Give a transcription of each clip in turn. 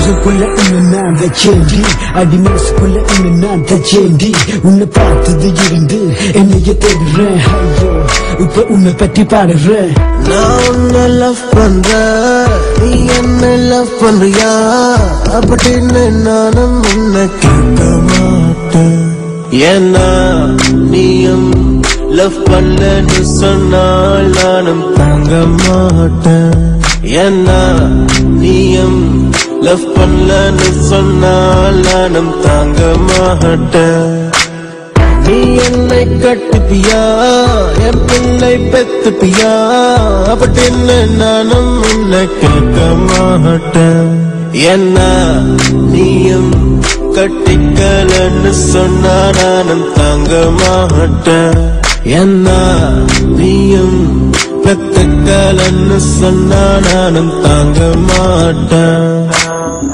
உசுக்குள்ள உன்னை நான் வச்சேண்டி அடி மனசுக்குள்ள உன்னை நான் தச்சேண்டி உன்னை பார்த்தது இருந்து என்னைய தேடுறேன் ஐயோ இப்ப உன்னை பற்றி பாடுறேன் நான் உன்னை லவ் பண்றேன் நீ என்ன லவ் பண்றியா அப்படின்னு நானும் உன்னை கேட்க மாட்டேன் ஏன்னா நீயும் லவ் பண்ணலன்னு சொன்னால் நானும் தாங்க மாட்டேன் ஏன்னா நீயும் லவ் பண்ணலன்னு சொன்னால் நானும் தாங்க மாட்டேன் நீ என்னை கட்டுப்பியா என் பிள்ளை பெத்துப்பியா அப்படின்னு நானும் உன்னை கேட்க மாட்டேன் ஏன்னா நீயும் கட்டிக்கலன்னு சொன்னா நானும் தாங்க மாட்டேன் ஏன்னா நீயும் பெத்துக்கலன்னு சொன்னா நானும் தாங்க மாட்டேன்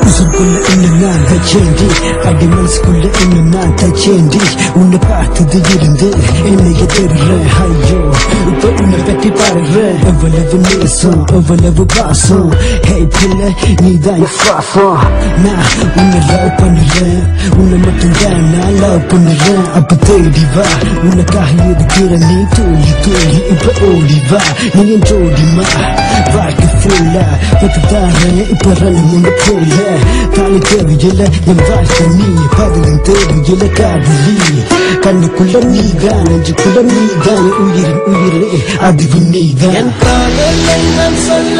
உசுக்குள்ள உன்னை நான் வச்சேண்டி அடி மனசுக்குள்ள உன்னை நான் தச்சேண்டி உன்னை பார்த்தது இருந்து என்னைய தேடுறேன் ஐயோ இப்ப உன்னை பற்றி பாடுறேன் எவ்வளவு நேசம் எவ்வளவு பாசம் ஹே பிள்ளை நீதான் சுவாசம் நான் உன்னை லவ் பண்ணுறேன் உன்னை மட்டும்தான் நான் லவ் பண்ணுறேன் அப்ப தேடி வா உனக்காக இருக்கிற நீ தோழி தோழி இப்ப ஓடி வா நீ என் ஜோடிமா வாழ்க்கை ஃபுல்லா பத்துதாரேன் இப்ப ரன் உன்னை போல தாலி தேவையில்லை என் வாழ்க்கை நீ பதிலும் தேவையில்லை காதலி கண்ணுக்குள்ள நீதான் நெஞ்சுக்குள்ள நீதான் உயிரின் உயிரே அதுவும் நீதான் என் காதலை நான் சொல்ல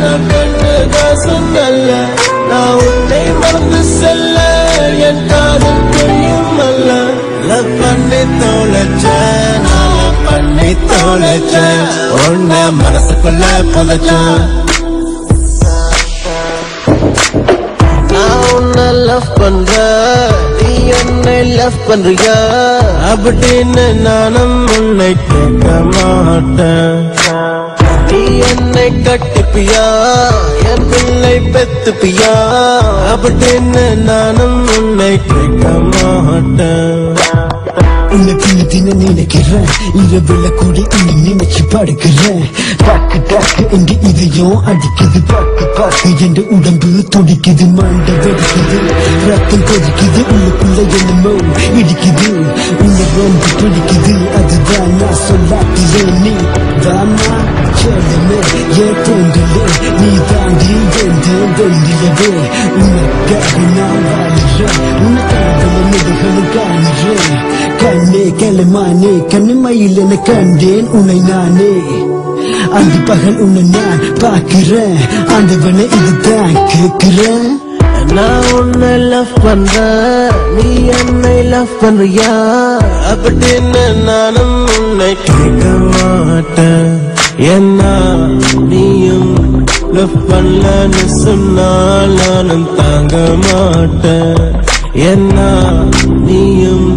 நான் கண்டுதான் சொன்னல்ல நான் உன்னை மறந்து செல்ல என் காதல் புரியும் அல்ல லவ் பண்ணி தொலைச்சேன் நான் பண்ணி தொலைச்சேன் உன்னை மனசுக்குள்ள புதைச்சேன் லவ் பண்ற நீ என்னை லவ் பண்றியா அப்படின்னு நானும் உன்னை கேட்க மாட்டேன் நீ என்னை கட்டிப்பியா என் பிள்ளை பெத்துப்பியா அப்படின்னு நானும் உன்னை கேட்க மாட்டேன் உன்னை தின தின நினைக்கிறேன் இரவுல கூடி உன்னை நினைச்சு படுக்கிறேன் பாக்கு டாக்கு என்று இதயம் அடிக்குது பாக்கு பாக்கு என்று உடம்பு துடிக்குது மண்டை வெடிக்குது ரத்தம் கொதிக்குது உள்ளுக்குள்ள என்னமோ இடிக்குது உன்னை ரொம்ப பிடிக்குது அதுதான் நான் சொல்லாக்கிறேன் நீ தாமா கேளுமே ஏன் தோன்றலே நீ தாண்டி வெந்தேன் வெள்ளிலவே உனக்காக நான் வாழுறேன் உனக்காக முதுகளும் காணுறேன் கண்ணே கிளமானே கண்ணுமையில் என கண்டேன் உன்னை நானே அந்த பகல் உன்னை நான் பார்க்கிறேன் ஆண்டவனை இதுதான் கேட்கிறேன் நான் உன்னை லவ் பண்றேன் நீ என்னை லவ் பண்றியா அப்படின்னு நானும் உன்னை கேட்க மாட்டேன் ஏன்னா நீயும் லவ் பண்ணலன்னு சொன்னால் நானும் தாங்க மாட்டேன் ஏன்னா நீயும்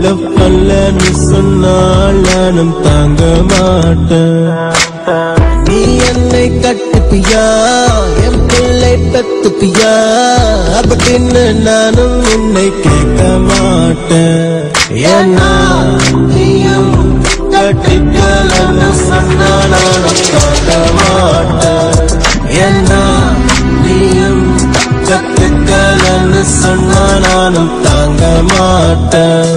லவ் பண்ணலன்னு சொன்னால் நானும் தாங்க மாட்டேன் நீ என்னை கட்டுப்பியா என் பிள்ளை பெத்துப்பியா அப்படின்னு நானும் உன்னை கேட்க மாட்டேன் ஏன்னா நீயும் கட்டிக்கலன்னு சொன்னால் நானும் தாங்க மாட்டேன் ஏன்னா நீயும் கட்டுக்கலன்னு சொன்னால் நானும் தாங்க மாட்டேன்